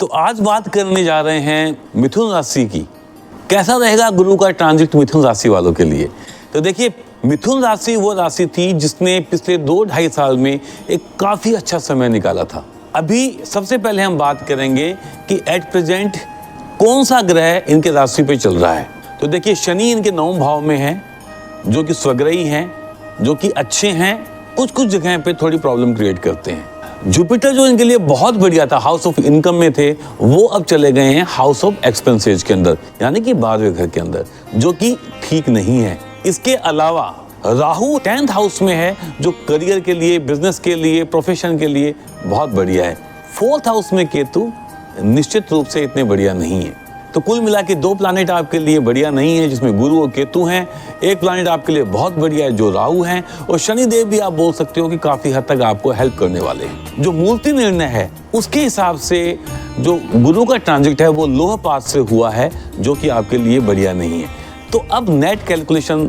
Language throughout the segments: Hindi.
तो आज बात करने जा रहे हैं मिथुन राशि की। कैसा रहेगा गुरु का ट्रांजिट मिथुन राशि वालों के लिए। तो देखिए, मिथुन राशि वो राशि थी जिसने पिछले 2-2.5 साल में एक काफ़ी अच्छा समय निकाला था। अभी सबसे पहले हम बात करेंगे कि एट प्रेजेंट कौन सा ग्रह इनके राशि पे चल रहा है। तो देखिए, शनि इनके 9वें भाव में है, जो कि स्वग्रही हैं, जो कि अच्छे हैं, कुछ जगह पे थोड़ी प्रॉब्लम क्रिएट करते हैं। जुपिटर जो इनके लिए बहुत बढ़िया था, हाउस ऑफ इनकम में थे, वो अब चले गए हैं हाउस ऑफ एक्सपेंसेज के अंदर, यानी कि 12वें घर के अंदर, जो कि ठीक नहीं है। इसके अलावा राहु 10th हाउस में है, जो करियर के लिए, बिजनेस के लिए, प्रोफेशन के लिए बहुत बढ़िया है। 4th हाउस में केतु निश्चित रूप से इतने बढ़िया नहीं है। तो कुल मिला के 2 प्लैनेट आपके लिए बढ़िया नहीं है, जिसमें गुरु और केतु हैं। एक प्लैनेट आपके लिए बहुत बढ़िया है, जो राहु हैं, और शनिदेव भी आप बोल सकते हो कि काफी हद तक आपको हेल्प करने वाले हैं। जो मूर्ति निर्णय है उसके हिसाब से जो गुरु का ट्रांजिट है वो लोह पात से हुआ है, जो कि आपके लिए बढ़िया नहीं है। तो अब नेट कैलकुलेशन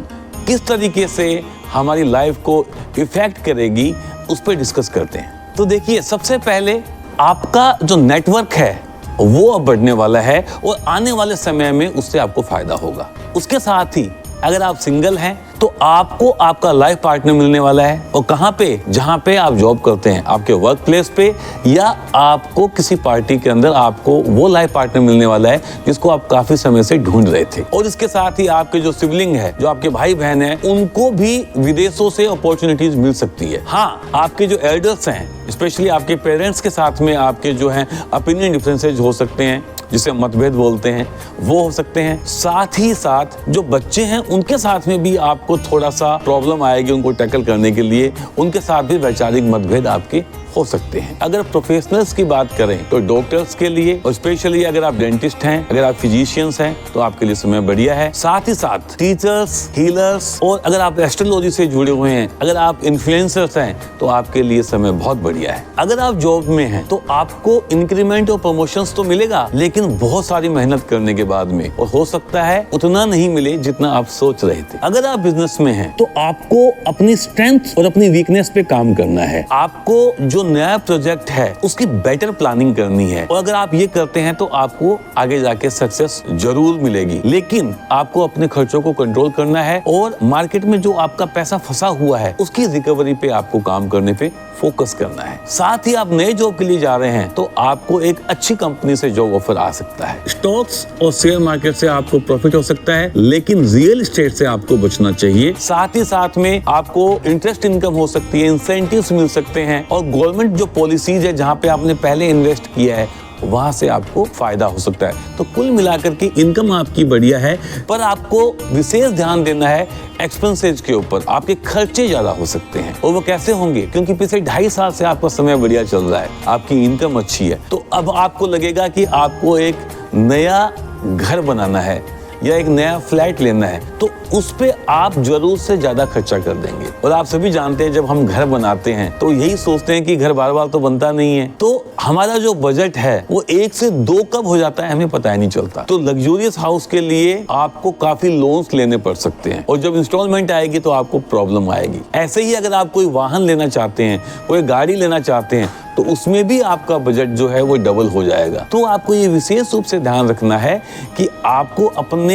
किस तरीके से हमारी लाइफ को इफेक्ट करेगी, उस पर डिस्कस करते हैं। तो देखिए, सबसे पहले आपका जो नेटवर्क है वो अब बढ़ने वाला है और आने वाले समय में उससे आपको फायदा होगा। उसके साथ ही अगर आप सिंगल हैं तो आपको आपका लाइफ पार्टनर मिलने वाला है। और कहाँ पे? जहाँ पे आप जॉब करते हैं, आपके वर्क प्लेस पे, या आपको किसी पार्टी के अंदर आपको वो लाइफ पार्टनर मिलने वाला है जिसको आप काफी समय से ढूंढ रहे थे। और इसके साथ ही आपके जो सिबलिंग है, जो आपके भाई बहन है, उनको भी विदेशों से अपॉर्चुनिटीज मिल सकती है। हाँ, आपके जो एल्डर्स हैं, स्पेशली आपके पेरेंट्स के साथ में आपके जो हैं ओपिनियन डिफरेंसेज हो सकते हैं, जिसे मतभेद बोलते हैं, वो हो सकते हैं। साथ ही साथ जो बच्चे हैं उनके साथ में भी आपको थोड़ा सा प्रॉब्लम आएगी, उनको टैकल करने के लिए उनके साथ भी वैचारिक मतभेद आपके हो सकते हैं। अगर प्रोफेशनल्स की बात करें तो डॉक्टर्स के लिए, और स्पेशली अगर आप डेंटिस्ट हैं, अगर आप फिजिशियंस हैं, तो आपके लिए समय बढ़िया है। साथ ही साथ टीचर्स, हीलर्स, और अगर आप एस्ट्रोलॉजी से जुड़े हुए हैं, अगर आप इन्फ्लुएंसर्स हैं, तो आपके लिए समय बहुत बढ़िया है। अगर आप जॉब में हैं तो आपको इंक्रीमेंट और प्रमोशंस तो मिलेगा, लेकिन बहुत सारी मेहनत करने के बाद में, और हो सकता है उतना नहीं मिले जितना आप सोच रहे थे। अगर आप बिजनेस में हैं तो आपको अपनी स्ट्रेंथ और अपनी वीकनेस पे काम करना है। आपको जो नया प्रोजेक्ट है उसकी बेटर प्लानिंग करनी है, और अगर आप ये करते हैं तो आपको आगे जाके सक्सेस जरूर मिलेगी। लेकिन आपको अपने खर्चों को कंट्रोल करना है, और मार्केट में जो आपका पैसा फंसा हुआ है उसकी रिकवरी पे आपको काम करने पे फोकस करना है। साथ ही आप नए जॉब के लिए जा रहे हैं तो आपको एक अच्छी कंपनी से जॉब ऑफर आ सकता है। स्टॉक्स और शेयर मार्केट से आपको प्रॉफिट हो सकता है, लेकिन रियल एस्टेट से आपको बचना चाहिए। साथ ही साथ में आपको इंटरेस्ट इनकम हो सकती है, इंसेंटिव्स मिल सकते हैं, और गवर्नमेंट जो पॉलिसीज है जहाँ पे आपने पहले इन्वेस्ट किया है वहां से आपको फायदा हो सकता है। तो कुल मिलाकर के इनकम आपकी बढ़िया है, पर आपको विशेष ध्यान देना है एक्सपेंसेज के ऊपर। आपके खर्चे ज्यादा हो सकते हैं, और वो कैसे होंगे? क्योंकि पिछले 2.5 साल से आपका समय बढ़िया चल रहा है, आपकी इनकम अच्छी है, तो अब आपको लगेगा कि आपको एक नया घर बनाना है या एक नया फ्लैट लेना है, तो उस पे आप जरूर से ज्यादा खर्चा कर देंगे। और आप सभी जानते हैं, जब हम घर बनाते हैं तो यही सोचते हैं कि घर बार बार तो बनता नहीं है, तो हमारा जो बजट है वो 1 से 2 कब हो जाता है हमें पता ही नहीं चलता। तो लग्जूरियस हाउस के लिए आपको काफी लोन्स लेने पड़ सकते हैं, और जब इंस्टॉलमेंट आएगी तो आपको प्रॉब्लम आएगी। ऐसे ही अगर आप कोई वाहन लेना चाहते हैं, कोई गाड़ी लेना चाहते हैं, तो उसमें भी आपका बजट जो है वो डबल हो जाएगा। तो आपको ये विशेष रूप से ध्यान रखना है कि आपको अपने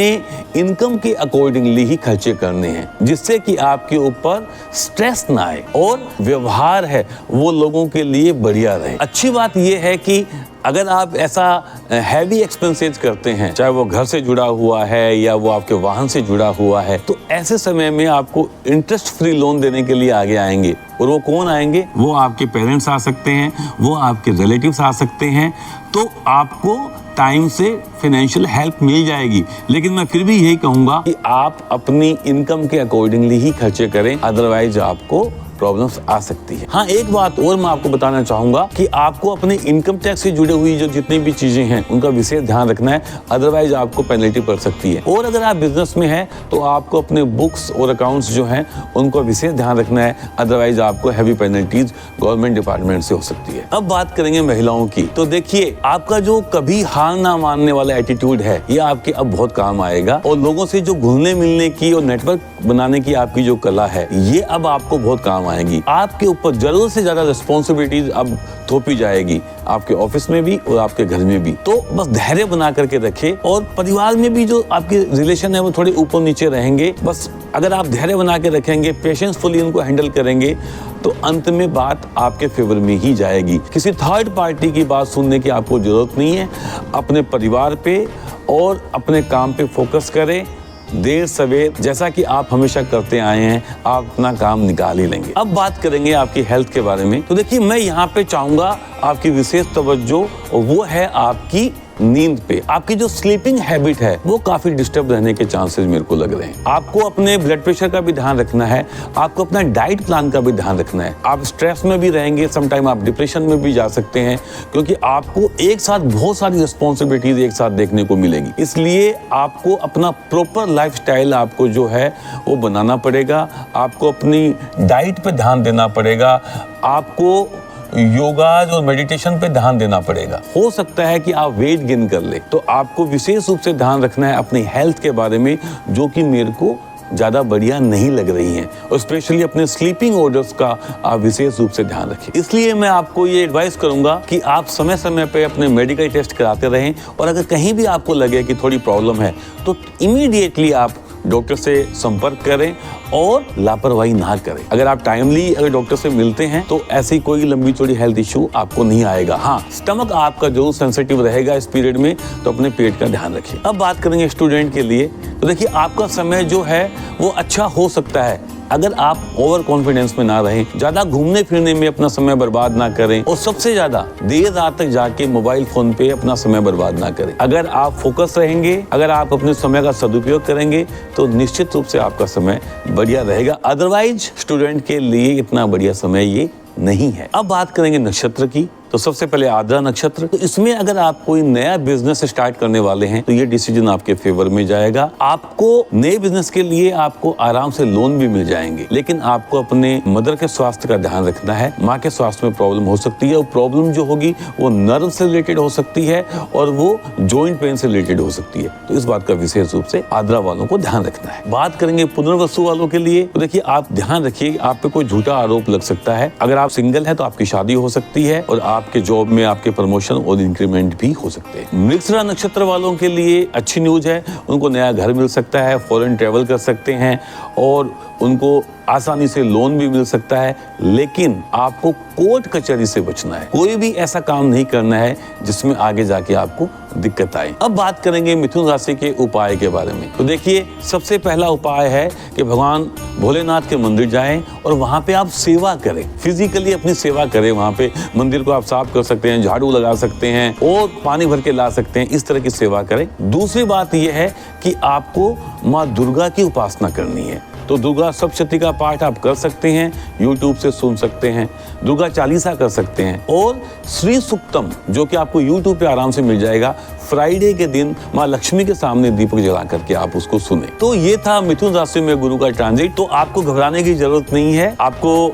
इनकम के अकॉर्डिंगली ही खर्चे करने हैं, जिससे कि आपके ऊपर स्ट्रेस ना आए और व्यवहार है वो लोगों के लिए बढ़िया रहे। अच्छी बात ये है कि अगर आप ऐसा हैवी एक्सपेंसेस करते हैं, चाहे वो घर से जुड़ा हुआ है या वो आपके वाहन से जुड़ा हुआ है, तो ऐसे समय में आपको इंटरेस्ट फ्री लोन देने के लिए आगे आएंगे। और वो कौन आएंगे? वो आपके पेरेंट्स आ सकते हैं, वो आपके रिलेटिव्स आ सकते हैं। तो आपको टाइम से फाइनेंशियल हेल्प मिल जाएगी, लेकिन मैं फिर भी यही कहूंगा कि आप अपनी इनकम के अकॉर्डिंगली ही खर्चे करें, अदरवाइज आपको प्रॉब्लम्स आ सकती है। हाँ, एक बात और मैं आपको बताना चाहूंगा कि आपको अपने इनकम टैक्स से जुड़ी हुई जो जितनी भी चीजें हैं उनका विशेष ध्यान रखना है, अदरवाइज आपको पेनल्टी पड़ सकती है। और अगर आप बिजनेस में हैं तो आपको अपने बुक्स और अकाउंट्स जो हैं उनको विशेष ध्यान रखना है, अदरवाइज आपको हैवी पेनल्टीज गवर्नमेंट डिपार्टमेंट से हो सकती है। अब बात करेंगे महिलाओं की। तो देखिए, आपका जो कभी हार ना मानने वाला एटीट्यूड है ये आपके अब बहुत काम आएगा, और लोगों से जो घुलने मिलने की और नेटवर्क बनाने की आपकी जो कला है ये अब आपको बहुत काम आएगी। आपके ऊपर जरूरत से ज्यादा रिस्पॉन्सिबिलिटीज अब थोपी जाएगी, आपके ऑफिस में भी और आपके घर में भी। तो बस धैर्य बना करके रखें, और परिवार में भी जो आपके रिलेशन है वो थोड़े ऊपर नीचे रहेंगे। बस अगर आप धैर्य बना के रखेंगे, पेशेंसफुली उनको हैंडल करेंगे, तो अंत में बात आपके फेवर में ही जाएगी। किसी थर्ड पार्टी की बात सुनने की आपको जरूरत नहीं है। अपने परिवार पे और अपने काम पे फोकस करें। देर सवेर जैसा कि आप हमेशा करते आए हैं, आप अपना काम निकाल ही लेंगे। अब बात करेंगे आपकी हेल्थ के बारे में। तो देखिए, मैं यहाँ पे चाहूंगा आपकी विशेष तवज्जो, वो है आपकी नींद पे। आपकी जो स्लीपिंग हैबिट है वो काफी डिस्टर्ब रहने के चांसेस मेरे को लग रहे हैं। आपको अपने ब्लड प्रेशर का भी ध्यान रखना है, आपको अपना डाइट प्लान का भी ध्यान रखना है। आप स्ट्रेस में भी रहेंगे, समटाइम आप डिप्रेशन में भी जा सकते हैं, क्योंकि आपको एक साथ बहुत सारी रिस्पॉन्सिबिलिटीज एक साथ देखने को मिलेगी। इसलिए आपको अपना प्रॉपर लाइफस्टाइल आपको जो है वो बनाना पड़ेगा। आपको अपनी डाइट पे ध्यान देना पड़ेगा, आपको योगा और मेडिटेशन पे ध्यान देना पड़ेगा। हो सकता है कि आप वेट गेन कर ले, तो आपको विशेष रूप से ध्यान रखना है अपनी हेल्थ के बारे में, जो कि मेरे को ज़्यादा बढ़िया नहीं लग रही हैं, और स्पेशली अपने स्लीपिंग ऑर्डर्स का आप विशेष रूप से ध्यान रखें। इसलिए मैं आपको ये एडवाइस करूंगा कि आप समय समय पे अपने मेडिकल टेस्ट कराते रहें, और अगर कहीं भी आपको लगे कि थोड़ी प्रॉब्लम है तो इमीडिएटली आप डॉक्टर से संपर्क करें और लापरवाही ना करें। अगर आप टाइमली अगर डॉक्टर से मिलते हैं तो ऐसी कोई लंबी चौड़ी हेल्थ इशू आपको नहीं आएगा। हाँ, स्टमक आपका जरूर सेंसिटिव रहेगा इस पीरियड में, तो अपने पेट का ध्यान रखिए। अब बात करेंगे स्टूडेंट के लिए। तो देखिए, आपका समय जो है वो अच्छा हो सकता है अगर आप ओवर कॉन्फिडेंस में ना रहें, ज्यादा घूमने फिरने में अपना समय बर्बाद ना करें, और सबसे ज्यादा देर रात तक जाके मोबाइल फोन पे अपना समय बर्बाद ना करें। अगर आप फोकस रहेंगे, अगर आप अपने समय का सदुपयोग करेंगे, तो निश्चित रूप से आपका समय बढ़िया रहेगा। अदरवाइज स्टूडेंट के लिए इतना बढ़िया समय ये नहीं है। अब बात करेंगे नक्षत्र की। तो सबसे पहले आद्रा नक्षत्र। तो इसमें अगर आप कोई नया बिजनेस स्टार्ट करने वाले हैं तो ये डिसीजन आपके फेवर में जाएगा। आपको नए बिजनेस के लिए आपको आराम से लोन भी मिल जाएंगे, लेकिन आपको अपने मदर के स्वास्थ्य का ध्यान रखना है। माँ के स्वास्थ्य में प्रॉब्लम हो सकती है, और प्रॉब्लम जो होगी वो नर्व से रिलेटेड हो सकती है, और वो जॉइंट पेन से रिलेटेड हो सकती है। तो इस बात का विशेष रूप से आद्रा वालों को ध्यान रखना है। बात करेंगे पुनर्वसु वालों के लिए। तो देखिए, आप ध्यान रखिए, आप पे कोई झूठा आरोप लग सकता है। अगर आप सिंगल है तो आपकी शादी हो सकती है, और आपके जॉब में आपके प्रमोशन और इंक्रीमेंट भी हो सकते हैं। मृगशिरा नक्षत्र वालों के लिए अच्छी न्यूज है, उनको नया घर मिल सकता है, फॉरेन ट्रेवल कर सकते हैं, और उनको आसानी से लोन भी मिल सकता है। लेकिन आपको कोर्ट कचहरी से बचना है, कोई भी ऐसा काम नहीं करना है जिसमें आगे जाके आपको दिक्कत आए। अब बात करेंगे मिथुन राशि के उपाय के बारे में। तो देखिए, सबसे पहला उपाय है कि भगवान भोलेनाथ के मंदिर जाएं और वहां पे आप सेवा करें, फिजिकली अपनी सेवा करें। वहां पे मंदिर को आप साफ कर सकते हैं, झाड़ू लगा सकते हैं और पानी भर के ला सकते हैं, इस तरह की सेवा करें। दूसरी बात यह है कि आपको माँ दुर्गा की उपासना करनी है। तो दुर्गा सप्तशती का पाठ आप कर सकते हैं, यूट्यूब से सुन सकते हैं, दुर्गा चालीसा कर सकते हैं, और श्री सुक्तम जो कि आपको यूट्यूब पे आराम से मिल जाएगा, फ्राइडे के दिन माँ लक्ष्मी के सामने दीपक जला करके आप उसको सुने। तो ये था मिथुन राशि में गुरु का ट्रांजिट। तो आपको घबराने की जरूरत नहीं है, आपको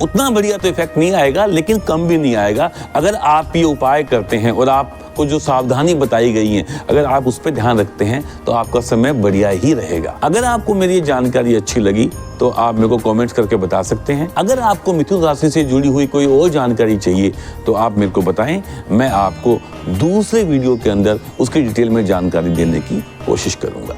उतना बढ़िया तो इफेक्ट नहीं आएगा, लेकिन कम भी नहीं आएगा। अगर आप ये उपाय करते हैं और आपको जो सावधानी बताई गई है, अगर आप उस पर ध्यान रखते हैं, तो आपका समय बढ़िया ही रहेगा। अगर आपको मेरी ये जानकारी अच्छी लगी तो आप मेरे को कमेंट्स करके बता सकते हैं। अगर आपको मिथुन राशि से जुड़ी हुई कोई और जानकारी चाहिए तो आप मेरे को बताएं, मैं आपको दूसरे वीडियो के अंदर उसकी डिटेल में जानकारी देने की कोशिश करूंगा।